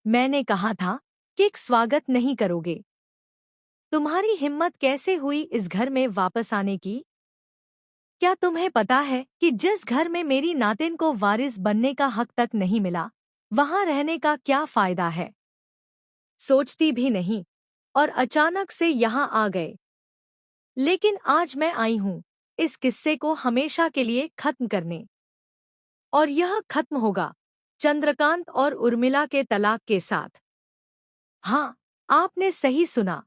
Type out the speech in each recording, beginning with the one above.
मैंने कहा था कि स्वागत नहीं करोगे। तुम्हारी हिम्मत कैसे हुई इस घर में वापस आने की? क्या तुम्हें पता है कि जिस घर में मेरी नातिन को वारिस बनने का हक तक नहीं मिला, वहां रहने का क्या फायदा है? सोचती भी नहीं और अचानक से यहाँ आ गए। लेकिन आज मैं आई हूँ इस किस्से को हमेशा के लिए खत्म करने। और यह खत्म होगा चंद्रकांत और उर्मिला के तलाक के साथ। हाँ, आपने सही सुना।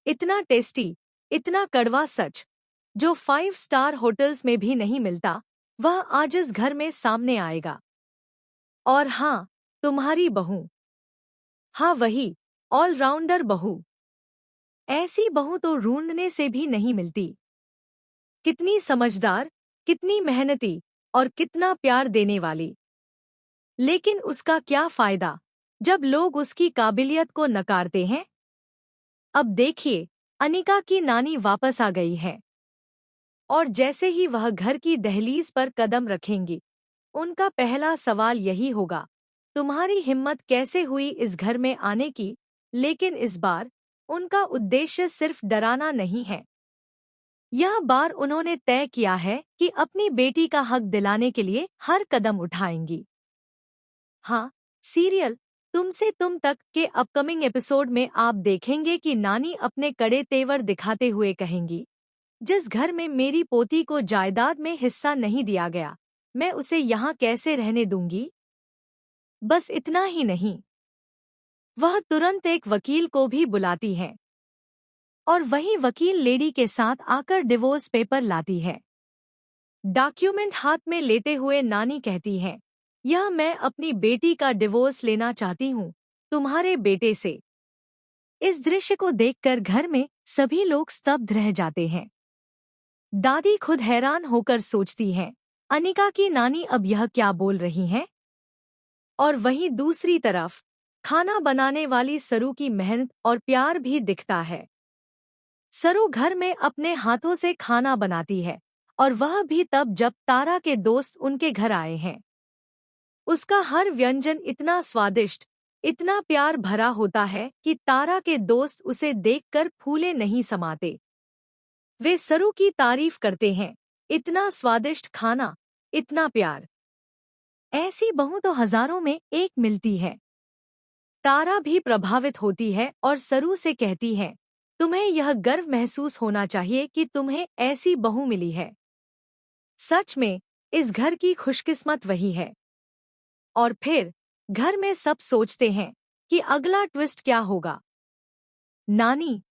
इतना टेस्टी, इतना कड़वा सच, जो 5 स्टार होटल्स में भी नहीं मिलता, वह आज इस घर में सामने आएगा। और हाँ, तुम्हारी बहू। हाँ वही, ऑलराउंडर बहू। ऐसी बहू तो ढूंढने से भी नहीं मिलती। कितनी समझदार, कितनी मेहनती और कितना प्यार देने वाली। लेकिन उसका क्या फायदा जब लोग उसकी काबिलियत को नकारते हैं? अब देखिए, अनिका की नानी वापस आ गई है। और जैसे ही वह घर की दहलीज पर कदम रखेंगी, उनका पहला सवाल यही होगा, तुम्हारी हिम्मत कैसे हुई इस घर में आने की? लेकिन इस बार उनका उद्देश्य सिर्फ डराना नहीं है। यह बार उन्होंने तय किया है कि अपनी बेटी का हक दिलाने के लिए हर कदम उठाएंगी। हाँ, सीरियल तुमसे तुम तक के अपकमिंग एपिसोड में आप देखेंगे कि नानी अपने कड़े तेवर दिखाते हुए कहेंगी, जिस घर में मेरी पोती को जायदाद में हिस्सा नहीं दिया गया, मैं उसे यहाँ कैसे रहने दूंगी? बस इतना ही नहीं, वह तुरंत एक वकील को भी बुलाती है। और वही वकील लेडी के साथ आकर डिवोर्स पेपर लाती है। डॉक्यूमेंट हाथ में लेते हुए नानी कहती है, यह मैं अपनी बेटी का डिवोर्स लेना चाहती हूँ, तुम्हारे बेटे से। इस दृश्य को देखकर घर में सभी लोग स्तब्ध रह जाते हैं। दादी खुद हैरान होकर सोचती हैं, अनिका की नानी अब यह क्या बोल रही हैं? और वहीं दूसरी तरफ खाना बनाने वाली सरू की मेहनत और प्यार भी दिखता है। सरू घर में अपने हाथों से खाना बनाती है, और वह भी तब जब तारा के दोस्त उनके घर आए हैं। उसका हर व्यंजन इतना स्वादिष्ट, इतना प्यार भरा होता है कि तारा के दोस्त उसे देखकर फूले नहीं समाते। वे सरू की तारीफ करते हैं, इतना स्वादिष्ट खाना, इतना प्यार। ऐसी बहू तो हजारों में एक मिलती है। तारा भी प्रभावित होती है और सरू से कहती है, तुम्हें यह गर्व महसूस होना चाहिए कि तुम्हें ऐसी बहू मिली है। सच में इस घर की खुशकिस्मत वही है। और फिर घर में सब सोचते हैं कि अगला ट्विस्ट क्या होगा। नानी